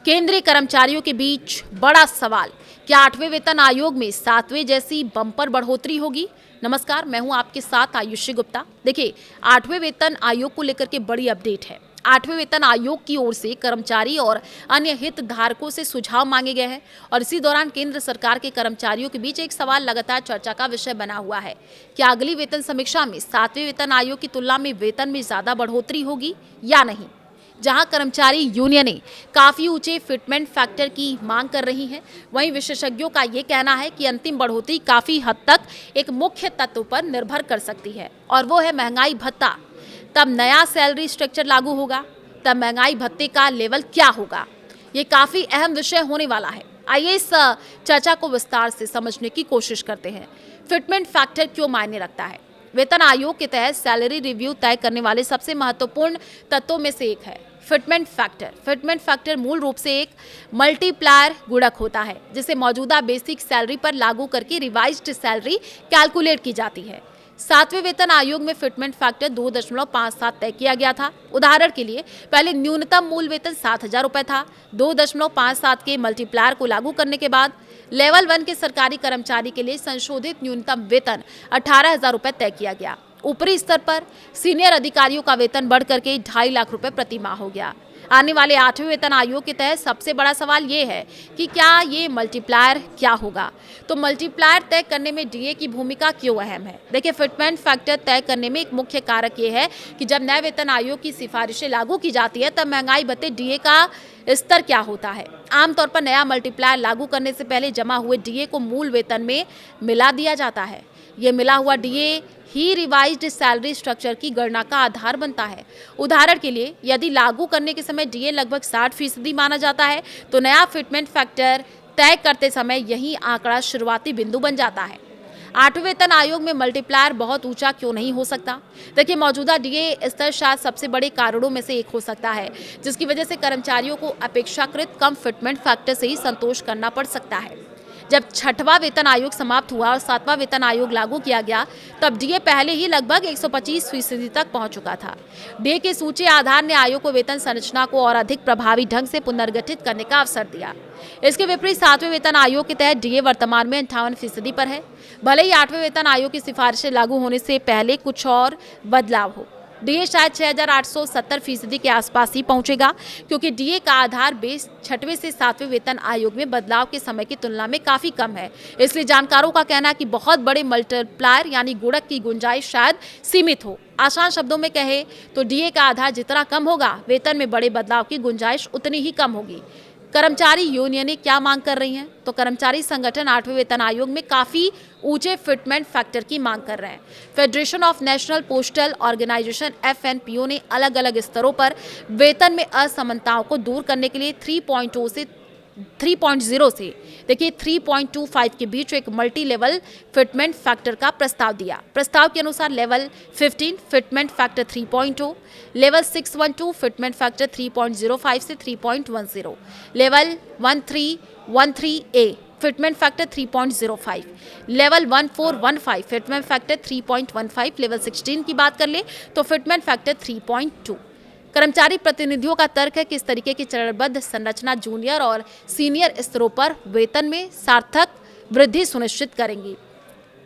केंद्रीय कर्मचारियों के बीच बड़ा सवाल, क्या 8वें वेतन आयोग में 7वें जैसी बम्पर बढ़ोतरी होगी? नमस्कार, मैं हूं आपके साथ आयुषी गुप्ता। देखिए, 8वें वेतन आयोग को लेकर के बड़ी अपडेट है। 8वें वेतन आयोग की ओर से कर्मचारी और अन्य हितधारकों से सुझाव मांगे गए हैं और इसी दौरान केंद्र सरकार के कर्मचारियों के बीच एक सवाल लगातार चर्चा का विषय बना हुआ है। क्या अगली वेतन समीक्षा में 7वें वेतन आयोग की तुलना में वेतन में ज्यादा बढ़ोतरी होगी या नहीं? जहां कर्मचारी यूनियनें काफी ऊंचे फिटमेंट फैक्टर की मांग कर रही हैं, वहीं विशेषज्ञों का ये कहना है कि अंतिम बढ़ोतरी काफी हद तक एक मुख्य तत्व पर निर्भर कर सकती है और वो है महंगाई भत्ता। तब नया सैलरी स्ट्रक्चर लागू होगा, तब महंगाई भत्ते का लेवल क्या होगा, ये काफी अहम विषय होने वाला है। आइए इस चर्चा को विस्तार से समझने की कोशिश करते हैं। फिटमेंट फैक्टर क्यों मायने रखता है? वेतन आयोग के तहत सैलरी रिव्यू तय करने वाले सबसे महत्वपूर्ण तत्वों में से एक है फिटमेंट फैक्टर। फिटमेंट फैक्टर मूल रूप से एक मल्टीप्लायर गुणक होता है जिसे मौजूदा बेसिक सैलरी पर लागू करके रिवाइज्ड सैलरी कैलकुलेट की जाती है। 7वें वेतन आयोग में फिटमेंट फैक्टर 2.57 तय किया गया था। उदाहरण के लिए पहले न्यूनतम मूल वेतन 7,000 रुपए था। 2.57 के मल्टीप्लायर को लागू करने के बाद लेवल 1 के सरकारी कर्मचारी के लिए संशोधित न्यूनतम वेतन 18,000 रुपए तय किया गया। ऊपरी स्तर पर सीनियर अधिकारियों का वेतन बढ़ करके 2.5 लाख रुपए प्रति माह हो गया। आने वाले 8वें वेतन आयोग के तहत सबसे बड़ा सवाल ये है कि क्या ये मल्टीप्लायर क्या होगा। तो मल्टीप्लायर तय करने में डीए की भूमिका क्यों अहम है? देखिए, फिटमेंट फैक्टर तय करने में एक मुख्य कारक ये है कि जब नए वेतन आयोग की सिफारिशें लागू की जाती है तब महंगाई भत्ते डीए का स्तर क्या होता है। आमतौर पर नया मल्टीप्लायर लागू करने से पहले जमा हुए डीए को मूल वेतन में मिला दिया जाता है। ये मिला हुआ डीए ही रिवाइज्ड सैलरी स्ट्रक्चर की गणना का आधार बनता है। उदाहरण के लिए यदि लागू करने के समय डीए लगभग 60% माना जाता है तो नया फिटमेंट फैक्टर तय करते समय यही आंकड़ा शुरुआती बिंदु बन जाता है। 8वें वेतन आयोग में मल्टीप्लायर बहुत ऊंचा क्यों नहीं हो सकता? देखिए, मौजूदा डीए स्तर शायद सबसे बड़े कारणों में से एक हो सकता है जिसकी वजह से कर्मचारियों को अपेक्षाकृत कम फिटमेंट फैक्टर से ही संतोष करना पड़ सकता है। जब 6वां वेतन आयोग समाप्त हुआ और 7वां वेतन आयोग लागू किया गया तब डीए पहले ही लगभग 125% तक पहुंच चुका था। डीए के सूचे आधार ने आयोग को वेतन संरचना को और अधिक प्रभावी ढंग से पुनर्गठित करने का अवसर दिया। इसके विपरीत 7वें वेतन आयोग के तहत डीए वर्तमान में 58% पर है। भले ही 8वें वेतन आयोग की सिफारिशें लागू होने से पहले कुछ और बदलाव हो, डीए शायद 6,870% के आसपास ही पहुंचेगा क्योंकि डीए का आधार बेस 6वें से 7वें वेतन आयोग में बदलाव के समय की तुलना में काफी कम है। इसलिए जानकारों का कहना है कि बहुत बड़े मल्टीप्लायर यानी गुणक की गुंजाइश शायद सीमित हो। आसान शब्दों में कहे तो डीए का आधार जितना कम होगा, वेतन में बड़े बदलाव की गुंजाइश उतनी ही कम होगी। कर्मचारी यूनियनें क्या मांग कर रही हैं? तो कर्मचारी संगठन 8वें वेतन आयोग में काफी ऊंचे फिटमेंट फैक्टर की मांग कर रहे हैं। Federation of national postal organization FNPO ने अलग अलग स्तरों पर वेतन में असमानताओं को दूर करने के लिए 3.0 से 3.25 के बीच एक मल्टी लेवल फिटमेंट फैक्टर का प्रस्ताव दिया। प्रस्ताव के अनुसार level 15 fitment factor 3.0, level 612 fitment factor 3.05 से 3.10, level 1313A fitment factor 3.05, level 1415 fitment factor 3.15, level 16 की बात कर ले तो फिटमेंट फैक्टर 3.2। कर्मचारी प्रतिनिधियों का तर्क है कि इस तरीके की चरणबद्ध संरचना जूनियर और सीनियर स्तरों पर वेतन में सार्थक वृद्धि सुनिश्चित करेंगी।